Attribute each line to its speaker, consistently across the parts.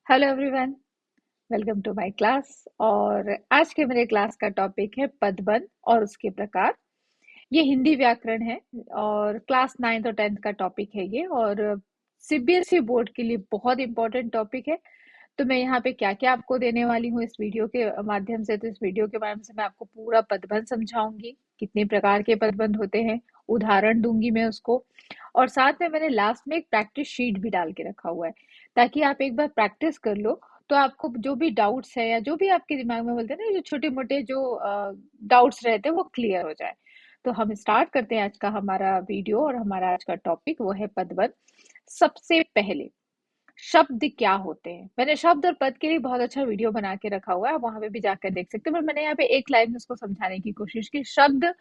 Speaker 1: Hello everyone, welcome to my class. और आज के मेरे क्लास का टॉपिक है पदबंध और उसके प्रकार। ये हिंदी व्याकरण है और क्लास 9th और 10th का टॉपिक है ये। और सीबीएसई बोर्ड के लिए बहुत इंपॉर्टेंट टॉपिक है। तो मैं यहाँ पे क्या क्या आपको देने वाली हूँ इस वीडियो के माध्यम से। तो इस वीडियो के माध्यम से मैं आपको पूरा पदबंध समझाऊंगी, कितने प्रकार के पदबंध होते हैं, उदाहरण दूंगी मैं उसको। और साथ में मैंने लास्ट में एक प्रैक्टिस शीट भी डाल के रखा हुआ है, ताकि आप एक बार प्रैक्टिस कर लो तो आपको जो भी डाउट्स है या जो भी आपके दिमाग में बोलते हैं ना, जो छोटे मोटे जो डाउट्स रहते हैं वो क्लियर हो जाए। तो हम स्टार्ट करते हैं आज का हमारा वीडियो। और हमारा आज का टॉपिक वो है पदबंध। सबसे पहले शब्द क्या होते हैं। मैंने शब्द और पद के लिए बहुत अच्छा वीडियो बना के रखा हुआ है, आप वहां पे भी जाकर देख सकते हो। पर मैंने यहाँ पे एक लाइन में उसको समझाने की कोशिश की। शब्द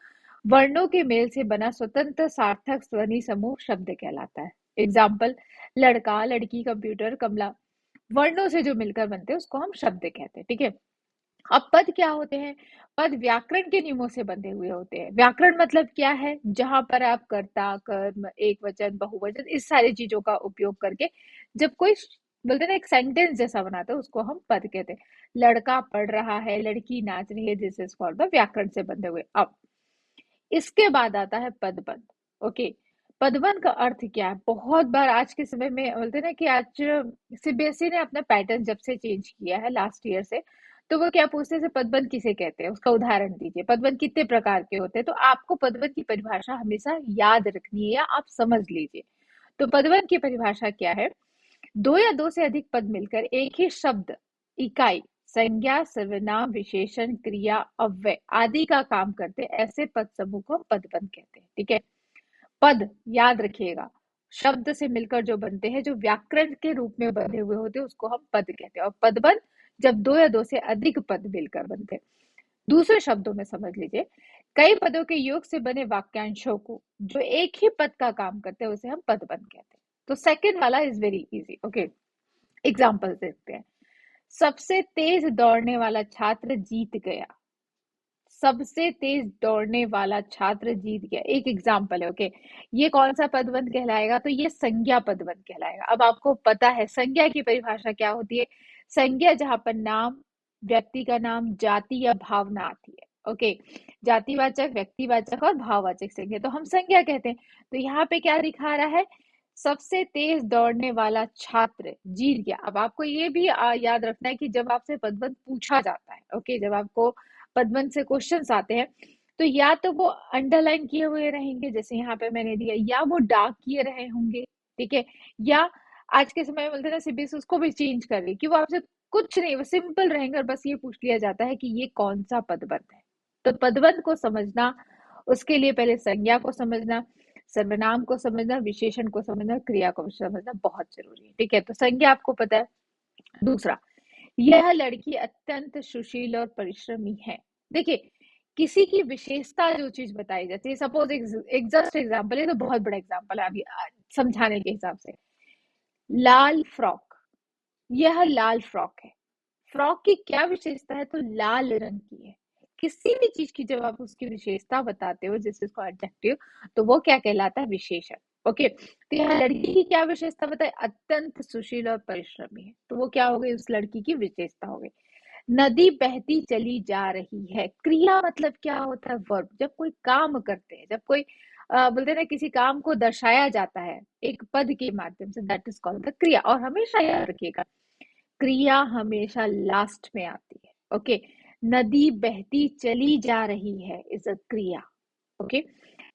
Speaker 1: वर्णों के मेल से बना स्वतंत्र सार्थक ध्वनि समूह शब्द कहलाता है। एग्जाम्पल, लड़का, लड़की, कंप्यूटर, कमला। वर्णों से जो मिलकर बनते हैं उसको हम शब्द कहते हैं, ठीक है। अब पद क्या होते हैं। पद व्याकरण के नियमों से बंधे हुए होते हैं। व्याकरण मतलब क्या है, जहां पर आप कर्ता, कर्म, एक वचन, बहुवचन, इस सारी चीजों का उपयोग करके जब कोई बोलते हैं ना एक सेंटेंस जैसा बनाते हैं उसको हम पद कहते हैं। लड़का पढ़ रहा है, लड़की नाच रही है, दिस इज कॉल्ड द व्याकरण से बंधे हुए। अब इसके बाद आता है पदबंध। ओके, पदबंध का अर्थ क्या है। बहुत बार आज के समय में बोलते हैं ना कि आज सीबीएसई ने अपना पैटर्न जब से चेंज किया है लास्ट ईयर से, तो वो क्या पूछते हैं पदबंध किसे कहते हैं, उसका उदाहरण दीजिए। पदबंध कितने प्रकार के होते हैं। तो आपको पदबंध की परिभाषा हमेशा याद रखनी है या आप समझ लीजिए। तो पदबंध की परिभाषा क्या है। दो या दो से अधिक पद मिलकर एक ही शब्द, इकाई, संज्ञा, सर्वनाम, विशेषण, क्रिया, अव्यय आदि का काम करते हैं, ऐसे पद समूह को हम पदबंध कहते हैं, ठीक है। पद याद रखिएगा, शब्द से मिलकर जो बनते हैं, जो व्याकरण के रूप में बने हुए होते हैं, उसको हम पद कहते हैं। और पदबंध जब दो या दो से अधिक पद मिलकर बनते हैं। दूसरे शब्दों में समझ लीजिए, कई पदों के योग से बने वाक्यांशों को जो एक ही पद का काम करते हैं उसे हम पदबंध कहते हैं। तो सेकंड वाला is very easy. Okay, example देखते हैं। सबसे तेज दौड़ने वाला छात्र जीत गया। सबसे तेज दौड़ने वाला छात्र जीत गया, एक एग्जाम्पल है। ओके, ये कौन सा पदबंध कहलाएगा, तो ये संज्ञा पदबंध कहलाएगा। अब आपको पता है संज्ञा की परिभाषा क्या होती है। संज्ञा जहां पर नाम, व्यक्ति का नाम, जाति या भावना आती है। ओके, जातिवाचक, व्यक्तिवाचक और भाववाचक संज्ञा, तो हम संज्ञा कहते हैं। तो यहाँ पे क्या दिखा रहा है, सबसे तेज दौड़ने वाला छात्र जीत गया। अब आपको ये भी याद रखना है कि जब आपसे पदबंध पूछा जाता है, ओके, जब आपको पदबंध से क्वेश्चंस आते हैं, तो या तो वो अंडरलाइन किए हुए रहेंगे जैसे यहाँ पे मैंने दिया, या वो डार्क किए रहे होंगे, ठीक है। या आज के समय में बोलते हैं ना सीबीएसई उसको भी चेंज कर रही कि वो आपसे कुछ नहीं, वो सिंपल रहेंगे और बस ये पूछ लिया जाता है कि ये कौन सा पदबंध है। तो पदबंध को समझना, उसके लिए पहले संज्ञा को समझना, सर्वनाम को समझना, विशेषण को समझना, क्रिया को समझना बहुत जरूरी है, ठीक है। तो संज्ञा आपको पता है। दूसरा, यह लड़की अत्यंत सुशील और परिश्रमी है। देखिए, किसी की विशेषता जो चीज बताई जाती है, सपोज एक जस्ट एग्जांपल है, तो बहुत बड़ा एग्जांपल है अभी समझाने के हिसाब से। लाल फ्रॉक, यह लाल फ्रॉक है। फ्रॉक की क्या विशेषता है, तो लाल रंग की है। किसी भी चीज की जब आप उसकी विशेषता बताते हो, जैसे इसको एडजेक्टिव, तो वो क्या कहलाता है, विशेषण। ओके, तो यहाँ लड़की की क्या विशेषता बताए, अत्यंत सुशील और परिश्रमी है, तो वो क्या हो गई, उस लड़की की विशेषता हो गई। नदी बहती चली जा रही है, क्रिया मतलब क्या होता है, वर्ब। जब कोई काम करते हैं, जब कोई बोलते हैं ना किसी काम को दर्शाया जाता है एक पद के माध्यम से, दैट इज कॉल्ड द क्रिया। और हमेशा याद रखिएगा, क्रिया हमेशा लास्ट में आती है। ओके, नदी बहती चली जा रही है इज अ क्रिया। ओके,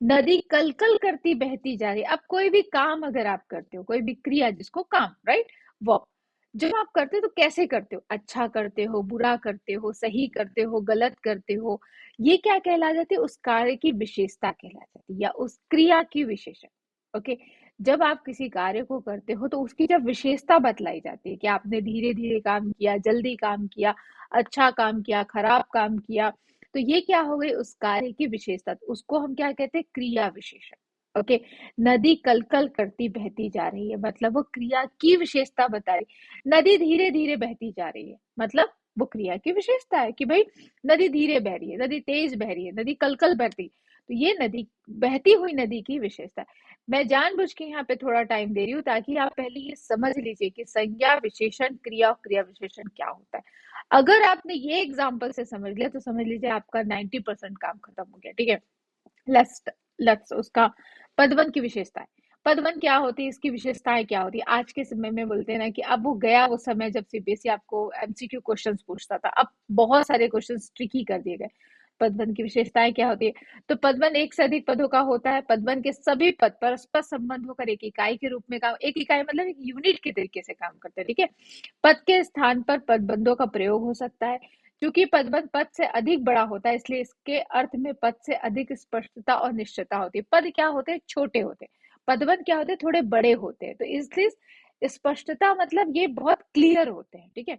Speaker 1: नदी कल कल करती बहती जा रही है। अब कोई भी काम अगर आप करते हो, कोई भी क्रिया जिसको काम, राइट, वो जब आप करते हो तो कैसे करते हो, अच्छा करते हो, बुरा करते हो, सही करते हो, गलत करते हो, ये क्या कहला जाती है, उस कार्य की विशेषता कहला जाती है या उस क्रिया की विशेषण। ओके, जब आप किसी कार्य को करते हो तो उसकी जब विशेषता बतलाई जाती है कि आपने धीरे धीरे काम किया, जल्दी काम किया, अच्छा काम किया, खराब काम किया, तो ये क्या हो गई, उस कार्य की विशेषता, उसको हम क्या कहते हैं, क्रिया विशेषण। ओके, नदी कल कल करती बहती जा रही है, मतलब वो क्रिया की विशेषता बता रही। नदी धीरे धीरे बहती जा रही है, मतलब वो क्रिया की विशेषता है कि भाई नदी धीरे बह रही है, नदी तेज बह रही है, नदी कल कल बहती, तो ये नदी, बहती हुई नदी की विशेषता है। मैं जानबूझ के यहाँ पे थोड़ा टाइम दे रही हूँ ताकि आप पहले ये समझ लीजिए कि संज्ञा विशेषण क्रिया और क्रिया विशेषण क्या होता है। अगर आपने ये एग्जाम्पल से समझ लिया तो समझ लीजिए आपका 90% काम खत्म हो गया। ठीक है, लेट्स लेट्स उसका पदवन की विशेषताएं। पदवन क्या होती है, इसकी विशेषताएं क्या होती है। आज के समय में बोलते हैं ना कि अब वो गया वो समय जब सीबीएसई आपको एमसीक्यू क्वेश्चंस पूछता था, अब बहुत सारे क्वेश्चंस ट्रिकी कर दिए गए। पदवन की विशेषताएं क्या होती है, तो पदवन एक से अधिक पदों का होता है। पदवन के सभी पद परस्पर संबंध होकर एक इकाई के रूप में काम, एक इकाई मतलब एक यूनिट के तरीके से काम करते हैं। ठीक है, पद के स्थान पर पदबंधों का प्रयोग हो सकता है। क्योंकि पदबंध पद से अधिक बड़ा होता है इसलिए इसके अर्थ में पद से अधिक स्पष्टता और निश्चितता होती है। पद क्या होते हैं, छोटे होते हैं। पदबंध क्या होते हैं, थोड़े बड़े होते हैं। तो इसलिए स्पष्टता मतलब ये बहुत क्लियर होते हैं। ठीक है,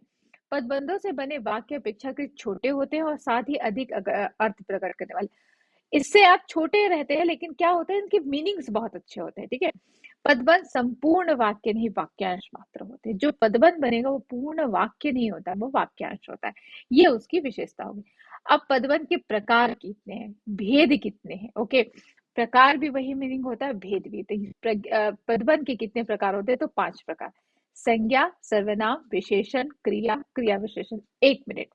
Speaker 1: पदबंधों से बने वाक्य अपेक्षाकृत छोटे होते हैं और साथ ही अधिक अर्थ प्रकट करने वाले। इससे आप छोटे रहते हैं लेकिन क्या होता है, इनके मीनिंग्स बहुत अच्छे होते हैं। ठीक है, पदबंध संपूर्ण वाक्य नहीं वाक्यांश मात्र होते हैं। जो पदबंध बनेगा वो पूर्ण वाक्य नहीं होता, वो वाक्यांश होता है। ये उसकी विशेषता होगी। अब पदबंध के प्रकार कितने हैं, भेद कितने हैं। ओके, प्रकार भी वही मीनिंग होता है, भेद भी। तो पदबंध के कितने प्रकार होते हैं, तो 5 प्रकार। संज्ञा, सर्वनाम, विशेषण, क्रिया, क्रिया विशेषण। 1 मिनट,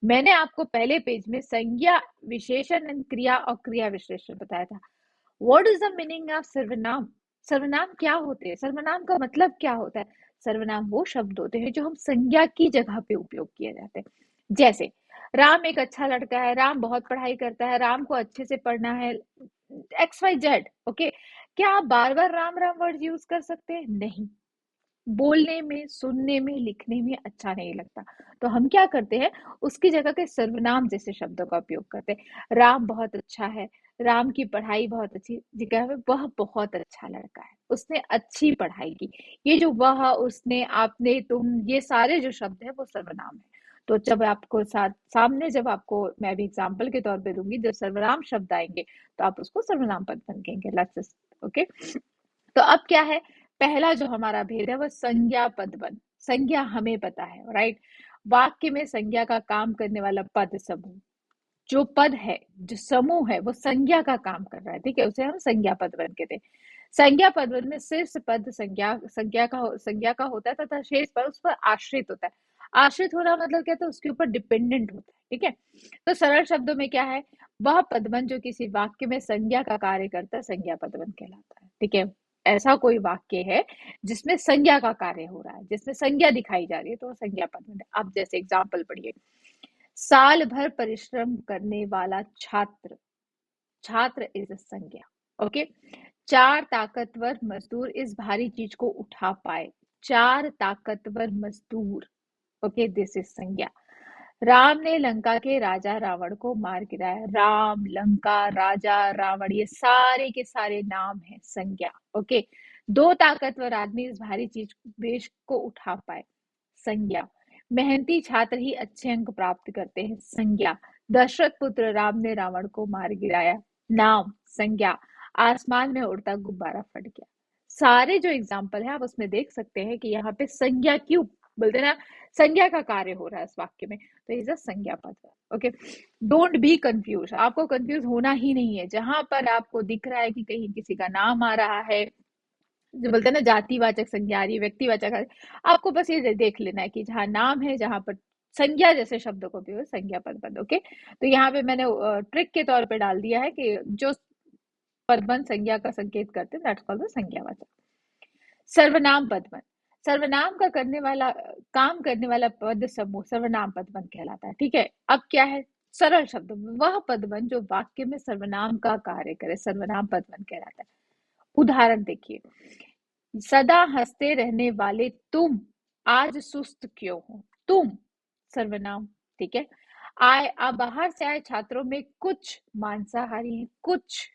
Speaker 1: मैंने आपको पहले पेज में संज्ञा, विशेषण एंड क्रिया और क्रिया विशेषण बताया था। What is the meaning of सर्वनाम। सर्वनाम क्या होते हैं, सर्वनाम का मतलब क्या होता है। सर्वनाम वो शब्द होते हैं जो हम संज्ञा की जगह पे उपयोग किए जाते हैं। जैसे राम एक अच्छा लड़का है, राम बहुत पढ़ाई करता है, राम को अच्छे से पढ़ना है, XYZ। ओके, क्या आप बार बार राम राम वर्ड यूज कर सकते हैं, नहीं। बोलने में, सुनने में, लिखने में अच्छा नहीं लगता। तो हम क्या करते हैं, उसकी जगह के सर्वनाम जैसे शब्दों का उपयोग करते हैं। राम बहुत अच्छा है, राम की पढ़ाई बहुत अच्छी जगह में वह बहुत अच्छा लड़का है, उसने अच्छी पढ़ाई की। ये जो वह, उसने, आपने, तुम, ये सारे जो शब्द है वो सर्वनाम है। तो जब आपको सामने जब आपको मैं भी एग्जाम्पल के तौर पे दूंगी, जब सर्वनाम शब्द आएंगे तो आप उसको सर्वनाम पद बन कहेंगे। ओके, तो अब क्या है, पहला जो हमारा भेद है वो संज्ञा पदबंध। संज्ञा हमें पता है, राइट। वाक्य में संज्ञा का काम करने वाला पद समूह, जो पद है, जो समूह है वो संज्ञा का काम कर रहा है। ठीक है, उसे हम संज्ञा पदबंध कहते हैं। संज्ञा पदबंध में शीर्ष पद संज्ञा का होता है तथा शेष पद उस पर आश्रित होता है। आश्रित होना मतलब क्या, तो उसके ऊपर डिपेंडेंट होता है। ठीक है, तो सरल शब्दों में क्या है, वह पदबंध जो किसी वाक्य में संज्ञा का कार्य करता है संज्ञा पदबंध कहलाता है। ठीक है, ऐसा कोई वाक्य है जिसमें संज्ञा का कार्य हो रहा है, जिसमें संज्ञा दिखाई जा रही है, तो वो संज्ञा पदबंध है। आप जैसे एग्जाम्पल पढ़िए, साल भर परिश्रम करने वाला छात्र, छात्र इज अ संज्ञा। ओके, 4 ताकतवर मजदूर इस भारी चीज को उठा पाए, 4 ताकतवर मजदूर। ओके, दिस इज संज्ञा। राम ने लंका के राजा रावण को मार गिराया, राम, लंका, राजा, रावण, ये सारे के सारे नाम है, संज्ञा। ओके, 2 ताकतवर आदमी इस भारी चीज बेश को उठा पाए, संज्ञा। मेहनती छात्र ही अच्छे अंक प्राप्त करते हैं, संज्ञा। दशरथ पुत्र राम ने रावण को मार गिराया, नाम, संज्ञा। आसमान में उड़ता गुब्बारा फट गया। सारे जो एग्जाम्पल है आप उसमें देख सकते हैं कि यहाँ पे संज्ञा क्यों बोलते हैं ना, संज्ञा का कार्य हो रहा है इस वाक्य में, तो इज अ संज्ञा पद। ओके, डोंट बी कंफ्यूज, आपको कंफ्यूज होना ही नहीं है। जहां पर आपको दिख रहा है कि कहीं किसी का नाम आ रहा है, जो बोलते हैं ना जातिवाचक संज्ञा आ रही है, व्यक्तिवाचक आ रही है, आपको बस ये देख लेना है कि जहां नाम है, जहां पर संज्ञा जैसे शब्दों को भी संज्ञा पदबंध। ओके, तो यहाँ पे मैंने ट्रिक के तौर पे डाल दिया है कि जो पदबंध संज्ञा का संकेत करते हैं दैट्स कॉल्ड द संज्ञावाचक। सर्वनाम पदबंध, सर्वनाम का करने वाला काम करने वाला पद समूह सर्वनाम पदबंध कहलाता है। ठीक है, अब क्या है, सरल शब्द वह पदबंध जो वाक्य में सर्वनाम का कार्य करे, सर्वनाम पदबंध कहलाता है। उदाहरण देखिए, सदा हंसते रहने वाले तुम आज सुस्त क्यों हो, तुम सर्वनाम। ठीक है, आए बाहर से आए छात्रों में कुछ मांसाहारी है, कुछ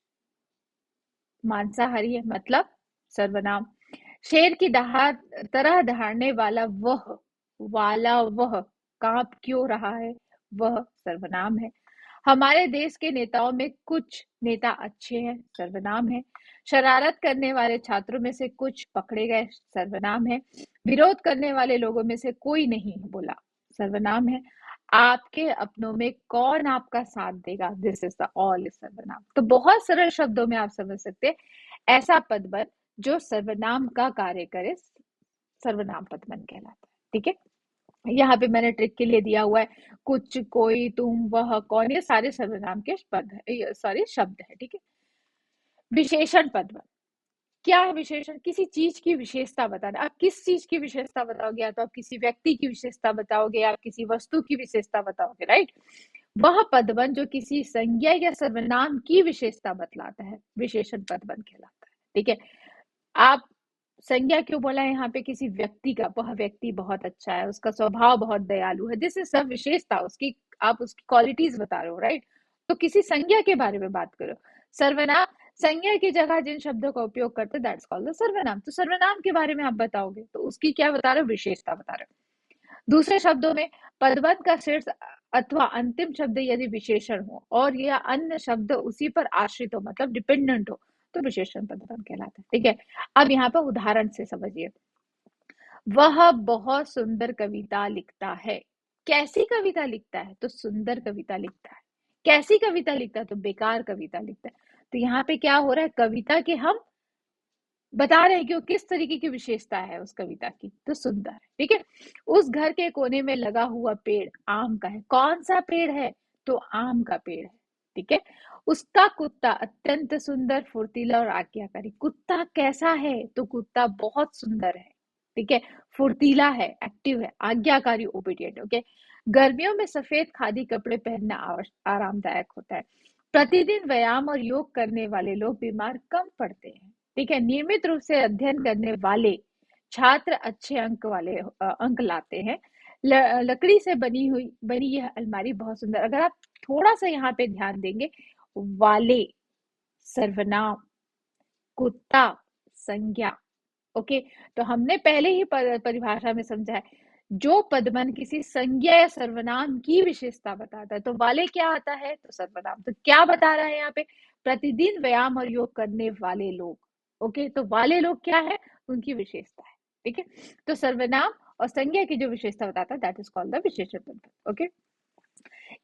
Speaker 1: मांसाहारी है मतलब सर्वनाम। शेर की दहाड़ तरह दहाड़ने वाला वह कांप क्यों रहा है, वह सर्वनाम है। हमारे देश के नेताओं में कुछ नेता अच्छे हैं, सर्वनाम है। शरारत करने वाले छात्रों में से कुछ पकड़े गए, सर्वनाम है। विरोध करने वाले लोगों में से कोई नहीं बोला, सर्वनाम है। आपके अपनों में कौन आपका साथ देगा, this is the all is सर्वनाम। तो बहुत सरल शब्दों में आप समझ सकते हैं ऐसा पदबन जो सर्वनाम का कार्य करे सर्वनाम पदबन कहलाता है। ठीक है, यहाँ पे मैंने ट्रिक के लिए दिया हुआ है कुछ, कोई, तुम, वह, कौन, ये सारे सर्वनाम के पद है, सॉरी शब्द है। ठीक है, विशेषण पदबन क्या है? विशेषण किसी चीज की विशेषता बताना। आप किस चीज की विशेषता बताओगे? या तो आप किसी व्यक्ति की विशेषता बताओगे, या आप किसी वस्तु की विशेषता बताओगे, राइट? वह पदबन जो किसी संज्ञा या सर्वनाम की विशेषता बतलाता है, विशेषण पदबन कहलाता है। ठीक है, आप संज्ञा क्यों बोला है यहाँ पे? किसी व्यक्ति का, वह व्यक्ति बहुत अच्छा है, उसका स्वभाव बहुत दयालु है, दिस इज सब विशेषता, उसकी आप उसकी क्वालिटीज बता रहे हो, राइट? तो किसी संज्ञा के बारे में बात करो। सर्वनाम संज्ञा की जगह जिन शब्दों का उपयोग करते हैं दैट्स कॉल्ड द सर्वनाम। तो सर्वनाम के बारे में आप बताओगे तो उसकी क्या बता रहे हो? विशेषता बता रहे हो। दूसरे शब्दों में पदबंध का शीर्ष अथवा अंतिम शब्द यदि विशेषण हो और यह अन्य शब्द उसी पर आश्रित हो, मतलब डिपेंडेंट हो, तो विशेषण पदबंध कहलाता है। ठीक है, अब यहाँ पर उदाहरण से समझिए। वह बहुत सुंदर कविता लिखता है। कैसी कविता लिखता है? तो सुंदर कविता लिखता है। कैसी कविता लिखता है? तो बेकार कविता लिखता है। तो यहाँ पे क्या हो रहा है? कविता के हम बता रहे हैं कि वो किस तरीके की विशेषता है उस कविता की, तो सुंदर है। ठीक है, उस घर के कोने में लगा हुआ पेड़ आम का है। कौन सा पेड़ है? तो आम का पेड़ है। ठीक है, उसका कुत्ता अत्यंत सुंदर, फुर्तीला और आज्ञाकारी। कुत्ता कैसा है? तो कुत्ता बहुत सुंदर है। ठीक है, फुर्तीला है, एक्टिव है, आज्ञाकारी, ओबीडियंट। ओके, गर्मियों में सफेद खादी कपड़े पहनना आरामदायक होता है। प्रतिदिन व्यायाम और योग करने वाले लोग बीमार कम पड़ते हैं। ठीक है, नियमित रूप से अध्ययन करने वाले छात्र अच्छे अंक लाते हैं। लकड़ी से बनी यह अलमारी बहुत सुंदर। अगर आप थोड़ा सा यहाँ पे ध्यान देंगे, वाले सर्वनाम, कुत्ता संज्ञा। ओके, तो हमने पहले ही परिभाषा में समझा है, जो पदबंध किसी संज्ञा या सर्वनाम की विशेषता बताता है, तो वाले क्या आता है? तो सर्वनाम। तो क्या बता रहा है यहाँ पे? प्रतिदिन व्यायाम और योग करने वाले लोग। ओके, तो वाले लोग क्या है? उनकी विशेषता है। ठीक है, तो सर्वनाम और संज्ञा की जो विशेषता बताता है दैट इज कॉल्ड द विशेषण पदबंध। ओके,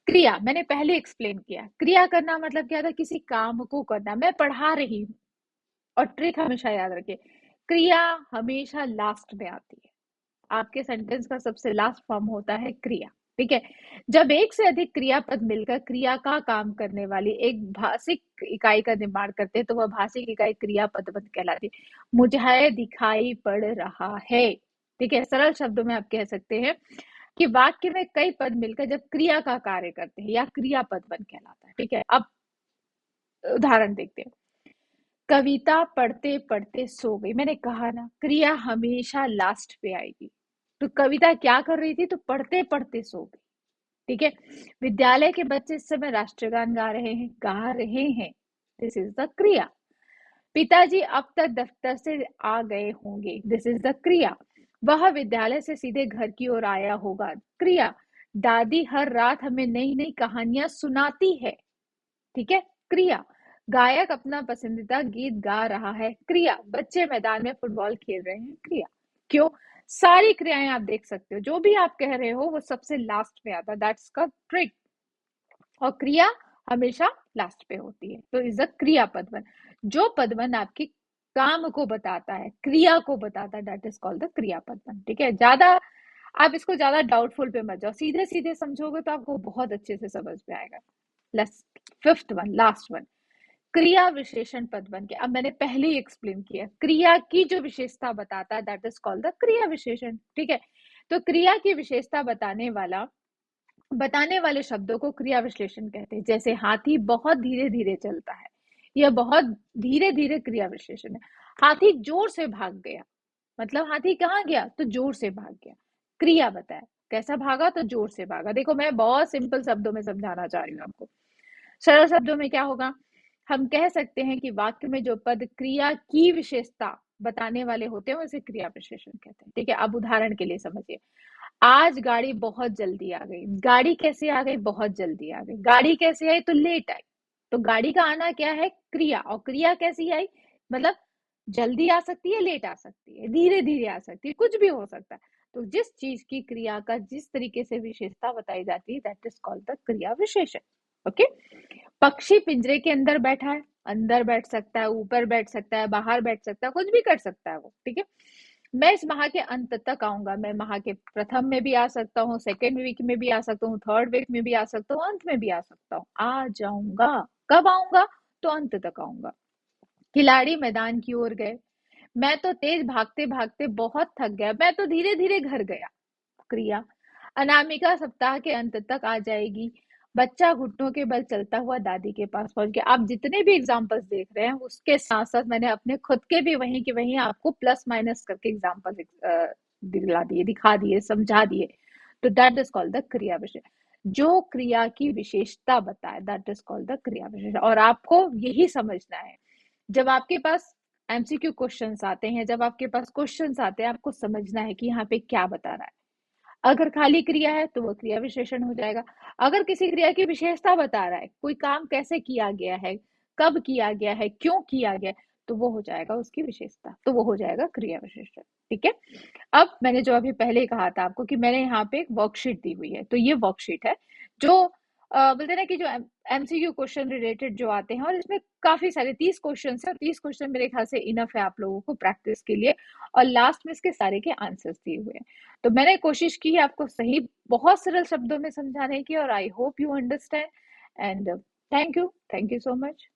Speaker 1: क्रिया मैंने पहले एक्सप्लेन किया। क्रिया करना मतलब क्या था? किसी काम को करना। मैं पढ़ा रही हूँ, और ट्रिक हमेशा याद रखिए, क्रिया हमेशा लास्ट में आती है। आपके सेंटेंस का सबसे लास्ट फॉर्म होता है क्रिया। ठीक है, जब एक से अधिक क्रियापद मिलकर क्रिया का काम करने वाली एक भाषिक इकाई का निर्माण करते हैं तो वह भाषिक इकाई क्रियापद कहलाती है। मुझे दिखाई पड़ रहा है। ठीक है, सरल शब्दों में आप कह सकते हैं कि वाक्य में कई पद मिलकर जब क्रिया का कार्य करते हैं या क्रियापद कहलाता है। ठीक है, अब उदाहरण देखते हैं। कविता पढ़ते पढ़ते सो गई। मैंने कहा ना, क्रिया हमेशा लास्ट पे आएगी। तो कविता क्या कर रही थी? तो पढ़ते पढ़ते सो गई। ठीक है, विद्यालय के बच्चे इस समय राष्ट्रगान गा रहे हैं। दिस इज द क्रिया। पिताजी अब तक दफ्तर से आ गए होंगे। दिस इज द क्रिया। वह विद्यालय से सीधे घर की ओर आया होगा। क्रिया। दादी हर रात हमें नई नई कहानियां सुनाती है। ठीक है, क्रिया। गायक अपना पसंदीदा गीत गा रहा है। क्रिया। बच्चे मैदान में फुटबॉल खेल रहे हैं। क्रिया। क्यों? सारी क्रियाएं आप देख सकते हो, जो भी आप कह रहे हो वो सबसे लास्ट में आता है। दैट्स का ट्रिक। और क्रिया हमेशा लास्ट पे होती है, तो इज अ क्रिया पदबंध। जो पदबंध आपके काम को बताता है, क्रिया को बताता है, दैट इज कॉल्ड द क्रिया पदबंध। ठीक है, ज्यादा आप इसको ज्यादा डाउटफुल पे मत जाओ, सीधे सीधे समझोगे तो आपको बहुत अच्छे से समझ में आएगा। फिफ्थ वन, लास्ट वन, क्रिया विशेषण पदबंध के। अब मैंने पहले ही एक्सप्लेन किया, क्रिया की जो विशेषता बताता है दैट इज कॉल्ड द क्रिया विशेषण। ठीक है, तो क्रिया की विशेषता बताने वाले शब्दों को क्रिया विश्लेषण कहते हैं। जैसे हाथी बहुत धीरे धीरे चलता है, यह बहुत धीरे धीरे क्रिया विश्लेषण है। हाथी जोर से भाग गया, मतलब हाथी कहाँ गया? तो जोर से भाग गया। क्रिया बताया, कैसा भागा? तो जोर से भागा। देखो, मैं बहुत सिंपल शब्दों में समझाना चाह रही हूँ आपको। सरल शब्दों में क्या होगा? हम कह सकते हैं कि वाक्य में जो पद क्रिया की विशेषता बताने वाले होते हैं उसे क्रिया विशेषण कहते हैं। ठीक है, अब उदाहरण के लिए समझिए। आज गाड़ी बहुत जल्दी आ गई। गाड़ी कैसे आ गई? बहुत जल्दी आ गई। गाड़ी कैसे आई? तो लेट आई। तो गाड़ी का आना क्या है? क्रिया। और क्रिया कैसी आई? मतलब जल्दी आ सकती है, लेट आ सकती है, धीरे धीरे आ सकती है, कुछ भी हो सकता है। तो जिस चीज की क्रिया का जिस तरीके से विशेषता बताई जाती है दैट इज कॉल्ड द क्रिया विशेषण। ओके। पक्षी पिंजरे के अंदर बैठा है, अंदर बैठ सकता है, ऊपर बैठ सकता है, बाहर बैठ सकता है, कुछ भी कर सकता है वो, ठीक है। मैं इस माह के अंत तक आऊंगा, मैं माह के प्रथम में भी आ सकता हूँ, सेकेंड वीक में भी आ सकता हूँ, थर्ड वीक में भी आ सकता हूँ, अंत में भी आ सकता हूँ, आ जाऊंगा। कब आऊंगा? तो अंत तक आऊंगा। खिलाड़ी मैदान की ओर गए, मैं तो तेज भागते भागते बहुत थक गया, मैं तो धीरे धीरे घर गया। क्रिया, अनामिका सप्ताह के अंत तक आ जाएगी। बच्चा घुटनों के बल चलता हुआ दादी के पास पहुंच गया। आप जितने भी एग्जाम्पल्स देख रहे हैं उसके साथ साथ मैंने अपने खुद के भी वहीं के वहीं आपको प्लस माइनस करके एग्जाम्पल दिला दिए, दिखा दिए, समझा दिए। तो दैट इज कॉल्ड द क्रिया विशेषण। जो क्रिया की विशेषता बताए दैट इज कॉल्ड द क्रिया विशेषण। और आपको यही समझना है, जब आपके पास एमसीक्यू क्वेश्चंस आते हैं, जब आपके पास क्वेश्चंस आते हैं, आपको समझना है कि यहाँ पे क्या बता रहा है। अगर खाली क्रिया है तो वो क्रिया विशेषण हो जाएगा। अगर किसी क्रिया की विशेषता बता रहा है, कोई काम कैसे किया गया है, कब किया गया है, क्यों किया गया, तो वो हो जाएगा उसकी विशेषता, तो वो हो जाएगा क्रिया विशेषण। ठीक है। अब मैंने जो अभी पहले ही कहा था आपको कि मैंने यहाँ पे एक वर्कशीट दी हुई है, तो ये वर्कशीट है जो बोलते हैं ना कि जो एमसीक्यू क्वेश्चन रिलेटेड जो आते हैं, और इसमें काफी सारे 30 क्वेश्चन है, और 30 क्वेश्चन मेरे ख्याल से इनफ है आप लोगों को प्रैक्टिस के लिए। और लास्ट में इसके सारे के आंसर्स दिए हुए हैं। तो मैंने कोशिश की है आपको सही बहुत सरल शब्दों में समझाने की, और I hope you understand. And thank you so much.